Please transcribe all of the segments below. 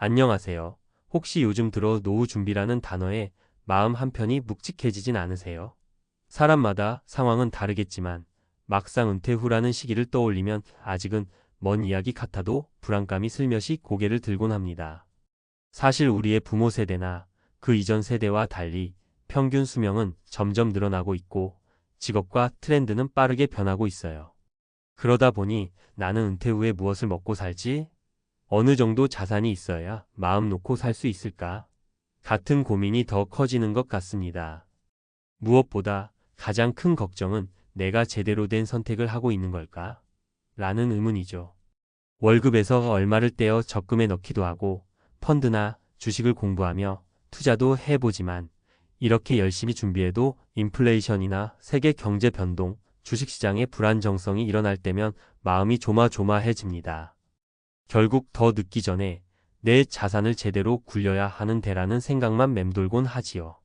안녕하세요. 혹시 요즘 들어 노후 준비라는 단어에 마음 한편이 묵직해지진 않으세요? 사람마다 상황은 다르겠지만 막상 은퇴 후라는 시기를 떠올리면 아직은 먼 이야기 같아도 불안감이 슬며시 고개를 들곤 합니다. 사실 우리의 부모 세대나 그 이전 세대와 달리 평균 수명은 점점 늘어나고 있고 직업과 트렌드는 빠르게 변하고 있어요. 그러다 보니 나는 은퇴 후에 무엇을 먹고 살지? 어느 정도 자산이 있어야 마음 놓고 살 수 있을까? 같은 고민이 더 커지는 것 같습니다. 무엇보다 가장 큰 걱정은 내가 제대로 된 선택을 하고 있는 걸까? 라는 의문이죠. 월급에서 얼마를 떼어 적금에 넣기도 하고 펀드나 주식을 공부하며 투자도 해보지만 이렇게 열심히 준비해도 인플레이션이나 세계 경제 변동, 주식시장의 불안정성이 일어날 때면 마음이 조마조마해집니다. 결국 더 늦기 전에 내 자산을 제대로 굴려야 하는 데라는 생각만 맴돌곤 하지요.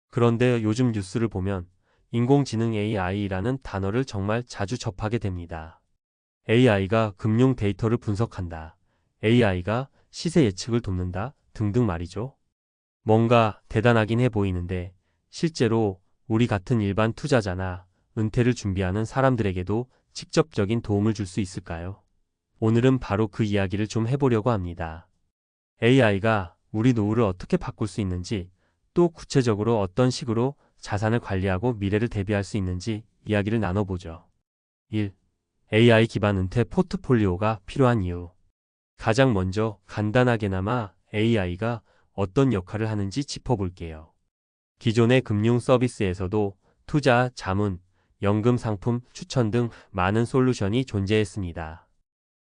그런데 요즘 뉴스를 보면 인공지능 AI라는 단어를 정말 자주 접하게 됩니다. AI가 금융 데이터를 분석한다. AI가 시세 예측을 돕는다. 등등 말이죠. 뭔가 대단하긴 해 보이는데 실제로 우리 같은 일반 투자자나 은퇴를 준비하는 사람들에게도 직접적인 도움을 줄 수 있을까요? 오늘은 바로 그 이야기를 좀 해보려고 합니다. AI가 우리 노후를 어떻게 바꿀 수 있는지, 또 구체적으로 어떤 식으로 자산을 관리하고 미래를 대비할 수 있는지 이야기를 나눠보죠. 1. AI 기반 은퇴 포트폴리오가 필요한 이유. 가장 먼저 간단하게나마 AI가 어떤 역할을 하는지 짚어볼게요. 기존의 금융 서비스에서도 투자, 자문, 연금 상품, 추천 등 많은 솔루션이 존재했습니다.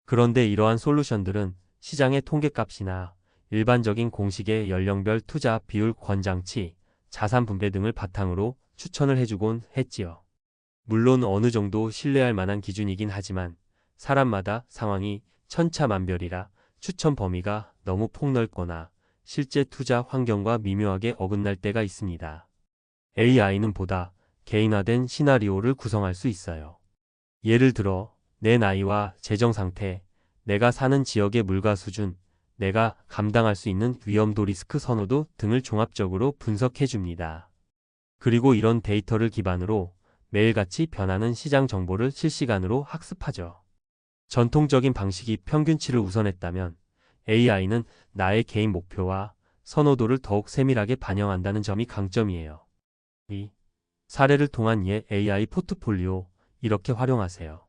그런데 이러한 솔루션들은 시장의 통계값이나 일반적인 공식의 연령별 투자 비율 권장치, 자산 분배 등을 바탕으로 추천을 해주곤 했지요. 물론 어느 정도 신뢰할 만한 기준이긴 하지만 사람마다 상황이 천차만별이라 추천 범위가 너무 폭넓거나 실제 투자 환경과 미묘하게 어긋날 때가 있습니다. AI는 보다 개인화된 시나리오를 구성할 수 있어요. 예를 들어 내 나이와 재정 상태, 내가 사는 지역의 물가 수준, 내가 감당할 수 있는 위험도 리스크 선호도 등을 종합적으로 분석해 줍니다. 그리고 이런 데이터를 기반으로 매일같이 변하는 시장 정보를 실시간으로 학습하죠. 전통적인 방식이 평균치를 우선했다면 AI는 나의 개인 목표와 선호도를 더욱 세밀하게 반영한다는 점이 강점이에요. 2. 사례를 통한 AI 포트폴리오, 이렇게 활용하세요.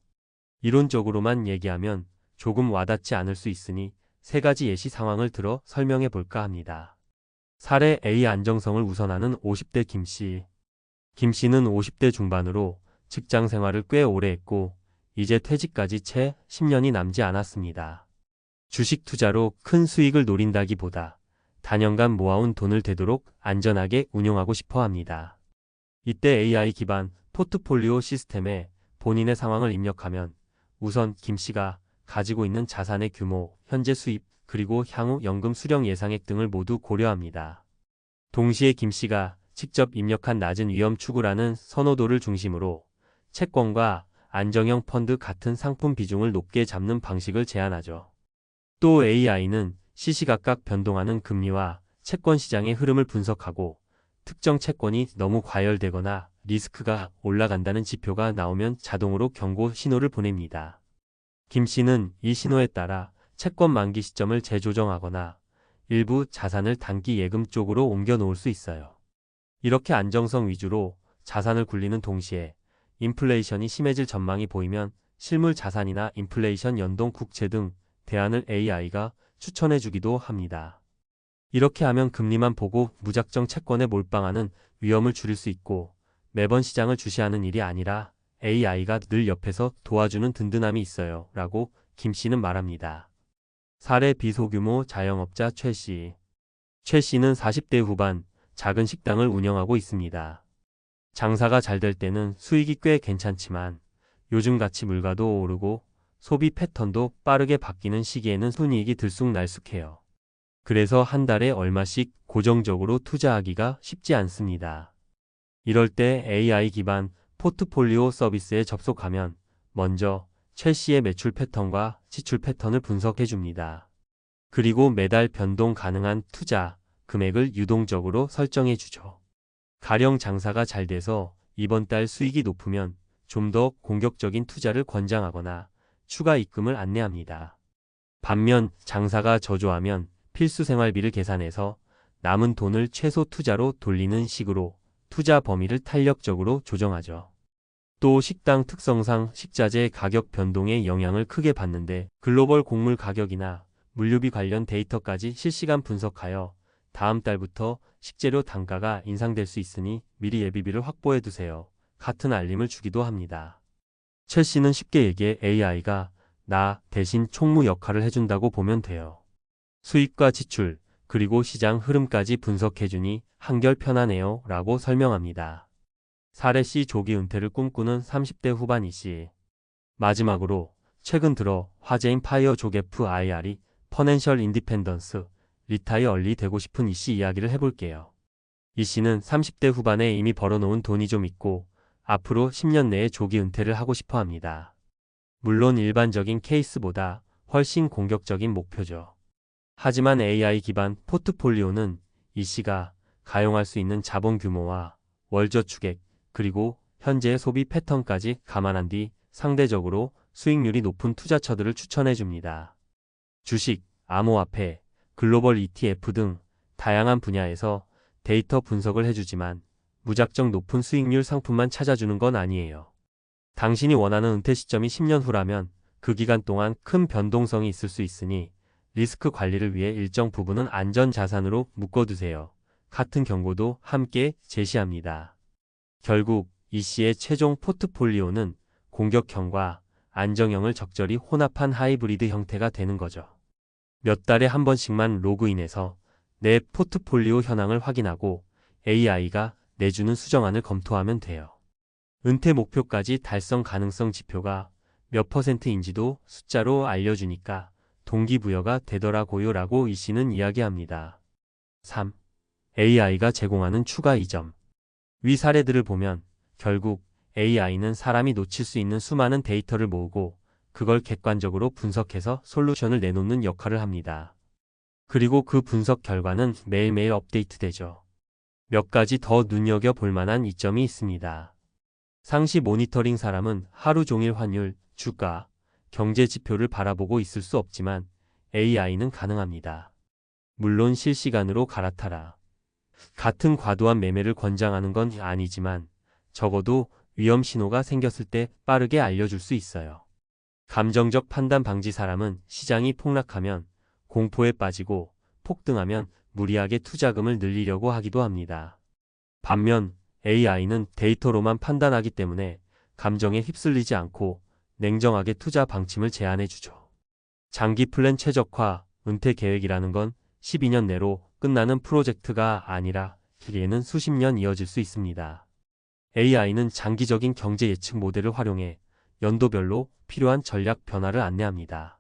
이론적으로만 얘기하면 조금 와닿지 않을 수 있으니 세 가지 예시 상황을 들어 설명해 볼까 합니다. 사례 A. 안정성을 우선하는 50대 김씨. 김씨는 50대 중반으로 직장 생활을 꽤 오래 했고 이제 퇴직까지 채 10년이 남지 않았습니다. 주식 투자로 큰 수익을 노린다기보다 단연간 모아온 돈을 되도록 안전하게 운용하고 싶어 합니다. 이때 AI 기반 포트폴리오 시스템에 본인의 상황을 입력하면 우선 김씨가 가지고 있는 자산의 규모, 현재 수입, 그리고 향후 연금 수령 예상액 등을 모두 고려합니다. 동시에 김씨가 직접 입력한 낮은 위험 추구라는 선호도를 중심으로 채권과 안정형 펀드 같은 상품 비중을 높게 잡는 방식을 제안하죠. 또 AI는 시시각각 변동하는 금리와 채권 시장의 흐름을 분석하고 특정 채권이 너무 과열되거나 리스크가 올라간다는 지표가 나오면 자동으로 경고 신호를 보냅니다. 김 씨는 이 신호에 따라 채권 만기 시점을 재조정하거나 일부 자산을 단기 예금 쪽으로 옮겨 놓을 수 있어요. 이렇게 안정성 위주로 자산을 굴리는 동시에 인플레이션이 심해질 전망이 보이면 실물 자산이나 인플레이션 연동 국채 등 대안을 AI가 추천해 주기도 합니다. 이렇게 하면 금리만 보고 무작정 채권에 몰빵하는 위험을 줄일 수 있고 매번 시장을 주시하는 일이 아니라 AI가 늘 옆에서 도와주는 든든함이 있어요. 라고 김 씨는 말합니다. 사례 비소규모 자영업자 최 씨. 최 씨는 40대 후반 작은 식당을 운영하고 있습니다. 장사가 잘 될 때는 수익이 꽤 괜찮지만 요즘같이 물가도 오르고 소비 패턴도 빠르게 바뀌는 시기에는 순이익이 들쑥날쑥해요. 그래서 한 달에 얼마씩 고정적으로 투자하기가 쉽지 않습니다. 이럴 때 AI 기반 포트폴리오 서비스에 접속하면 먼저 최 씨의 매출 패턴과 지출 패턴을 분석해 줍니다. 그리고 매달 변동 가능한 투자 금액을 유동적으로 설정해 주죠. 가령 장사가 잘 돼서 이번 달 수익이 높으면 좀 더 공격적인 투자를 권장하거나 추가 입금을 안내합니다. 반면 장사가 저조하면 필수 생활비를 계산해서 남은 돈을 최소 투자로 돌리는 식으로 투자 범위를 탄력적으로 조정하죠. 또 식당 특성상 식자재 가격 변동에 영향을 크게 받는데 글로벌 곡물 가격이나 물류비 관련 데이터까지 실시간 분석하여 다음 달부터 식재료 단가가 인상될 수 있으니 미리 예비비를 확보해 두세요. 같은 알림을 주기도 합니다. 최 씨는 쉽게 얘기해 AI가 나 대신 총무 역할을 해준다고 보면 돼요. 수입과 지출, 그리고 시장 흐름까지 분석해주니 한결 편하네요 라고 설명합니다. 사례 씨 조기 은퇴를 꿈꾸는 30대 후반 이 씨. 마지막으로 최근 들어 화제인 파이어 조개프 IR이 퍼넨셜 인디펜던스, 리타이어 얼리 되고 싶은 이 씨 이야기를 해볼게요. 이 씨는 30대 후반에 이미 벌어놓은 돈이 좀 있고 앞으로 10년 내에 조기 은퇴를 하고 싶어 합니다. 물론 일반적인 케이스보다 훨씬 공격적인 목표죠. 하지만 AI 기반 포트폴리오는 이 씨가 가용할 수 있는 자본 규모와 월저축액, 그리고 현재의 소비 패턴까지 감안한 뒤 상대적으로 수익률이 높은 투자처들을 추천해 줍니다. 주식, 암호화폐, 글로벌 ETF 등 다양한 분야에서 데이터 분석을 해주지만 무작정 높은 수익률 상품만 찾아주는 건 아니에요. 당신이 원하는 은퇴 시점이 10년 후라면 그 기간 동안 큰 변동성이 있을 수 있으니 리스크 관리를 위해 일정 부분은 안전 자산으로 묶어두세요. 같은 경고도 함께 제시합니다. 결국 이 씨의 최종 포트폴리오는 공격형과 안정형을 적절히 혼합한 하이브리드 형태가 되는 거죠. 몇 달에 한 번씩만 로그인해서 내 포트폴리오 현황을 확인하고 AI가 내주는 수정안을 검토하면 돼요. 은퇴 목표까지 달성 가능성 지표가 몇 %인지도 숫자로 알려주니까 동기부여가 되더라고요 라고 이 씨는 이야기합니다. 3. AI가 제공하는 추가 이점. 위 사례들을 보면 결국 AI는 사람이 놓칠 수 있는 수많은 데이터를 모으고 그걸 객관적으로 분석해서 솔루션을 내놓는 역할을 합니다. 그리고 그 분석 결과는 매일매일 업데이트되죠. 몇 가지 더 눈여겨볼 만한 이점이 있습니다. 상시 모니터링 사람은 하루 종일 환율, 주가, 경제 지표를 바라보고 있을 수 없지만 AI는 가능합니다. 물론 실시간으로 갈아타라. 같은 과도한 매매를 권장하는 건 아니지만 적어도 위험 신호가 생겼을 때 빠르게 알려줄 수 있어요. 감정적 판단 방지 사람은 시장이 폭락하면 공포에 빠지고 폭등하면 무리하게 투자금을 늘리려고 하기도 합니다. 반면 AI는 데이터로만 판단하기 때문에 감정에 휩쓸리지 않고 냉정하게 투자 방침을 제안해주죠. 장기 플랜 최적화, 은퇴 계획이라는 건 12년 내로 끝나는 프로젝트가 아니라 길게는 수십 년 이어질 수 있습니다. AI는 장기적인 경제 예측 모델을 활용해 연도별로 필요한 전략 변화를 안내합니다.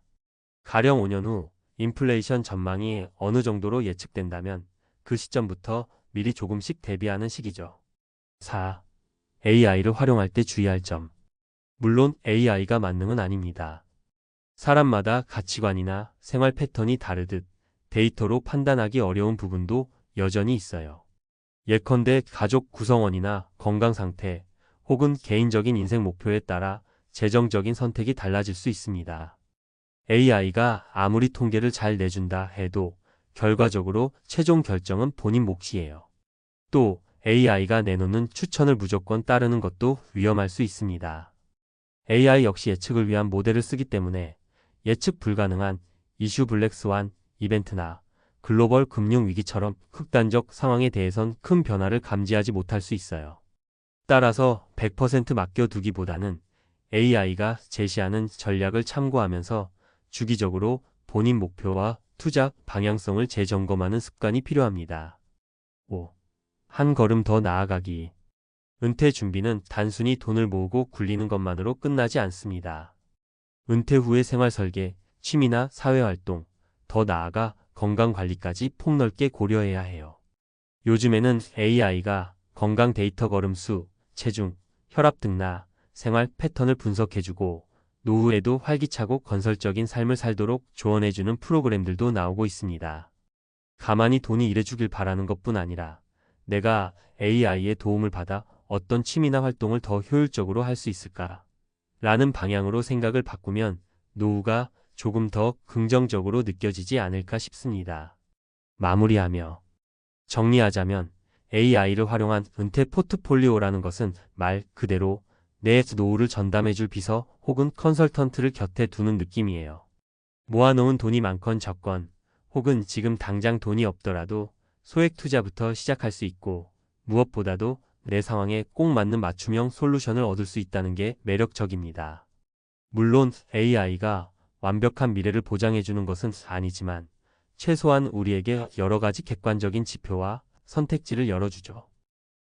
가령 5년 후 인플레이션 전망이 어느 정도로 예측된다면 그 시점부터 미리 조금씩 대비하는 시기죠. 4. AI를 활용할 때 주의할 점. 물론 AI가 만능은 아닙니다. 사람마다 가치관이나 생활 패턴이 다르듯 데이터로 판단하기 어려운 부분도 여전히 있어요. 예컨대 가족 구성원이나 건강 상태, 혹은 개인적인 인생 목표에 따라 재정적인 선택이 달라질 수 있습니다. AI가 아무리 통계를 잘 내준다 해도 결과적으로 최종 결정은 본인 몫이에요. 또 AI가 내놓는 추천을 무조건 따르는 것도 위험할 수 있습니다. AI 역시 예측을 위한 모델을 쓰기 때문에 예측 불가능한 이슈 블랙스완 이벤트나 글로벌 금융 위기처럼 극단적 상황에 대해선 큰 변화를 감지하지 못할 수 있어요. 따라서 100% 맡겨두기보다는 AI가 제시하는 전략을 참고하면서 주기적으로 본인 목표와 투자 방향성을 재점검하는 습관이 필요합니다. 5. 한 걸음 더 나아가기. 은퇴 준비는 단순히 돈을 모으고 굴리는 것만으로 끝나지 않습니다. 은퇴 후의 생활 설계, 취미나 사회활동, 더 나아가 건강관리까지 폭넓게 고려해야 해요. 요즘에는 AI가 건강 데이터 걸음수, 체중, 혈압 등나 생활 패턴을 분석해주고 노후에도 활기차고 건설적인 삶을 살도록 조언해주는 프로그램들도 나오고 있습니다. 가만히 돈이 일해주길 바라는 것뿐 아니라 내가 AI의 도움을 받아 어떤 취미나 활동을 더 효율적으로 할 수 있을까? 라는 방향으로 생각을 바꾸면 노후가 조금 더 긍정적으로 느껴지지 않을까 싶습니다. 마무리하며 정리하자면 AI를 활용한 은퇴 포트폴리오라는 것은 말 그대로 내 노후를 전담해줄 비서 혹은 컨설턴트를 곁에 두는 느낌이에요. 모아놓은 돈이 많건 적건 혹은 지금 당장 돈이 없더라도 소액 투자부터 시작할 수 있고 무엇보다도 내 상황에 꼭 맞는 맞춤형 솔루션을 얻을 수 있다는 게 매력적입니다. 물론 AI가 완벽한 미래를 보장해주는 것은 아니지만 최소한 우리에게 여러 가지 객관적인 지표와 선택지를 열어주죠.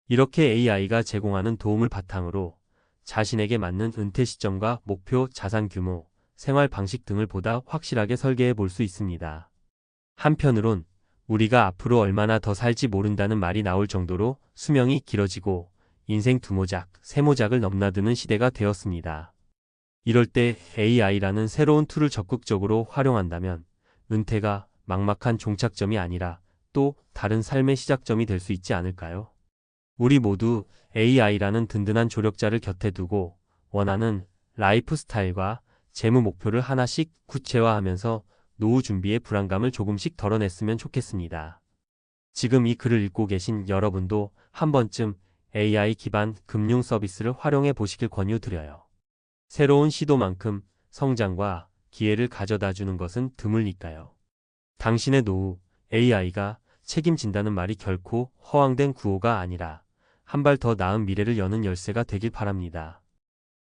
이렇게 AI가 제공하는 도움을 바탕으로 자신에게 맞는 은퇴 시점과 목표, 자산 규모, 생활 방식 등을 보다 확실하게 설계해 볼 수 있습니다. 한편으론 우리가 앞으로 얼마나 더 살지 모른다는 말이 나올 정도로 수명이 길어지고 인생 두모작, 세모작을 넘나드는 시대가 되었습니다. 이럴 때 AI라는 새로운 툴을 적극적으로 활용한다면 은퇴가 막막한 종착점이 아니라 또 다른 삶의 시작점이 될 수 있지 않을까요? 우리 모두 AI라는 든든한 조력자를 곁에 두고 원하는 라이프 스타일과 재무 목표를 하나씩 구체화하면서 노후 준비의 불안감을 조금씩 덜어냈으면 좋겠습니다. 지금 이 글을 읽고 계신 여러분도 한 번쯤 AI 기반 금융 서비스를 활용해 보시길 권유드려요. 새로운 시도만큼 성장과 기회를 가져다 주는 것은 드물니까요. 당신의 노후, AI가 책임진다는 말이 결코 허황된 구호가 아니라 한 발 더 나은 미래를 여는 열쇠가 되길 바랍니다.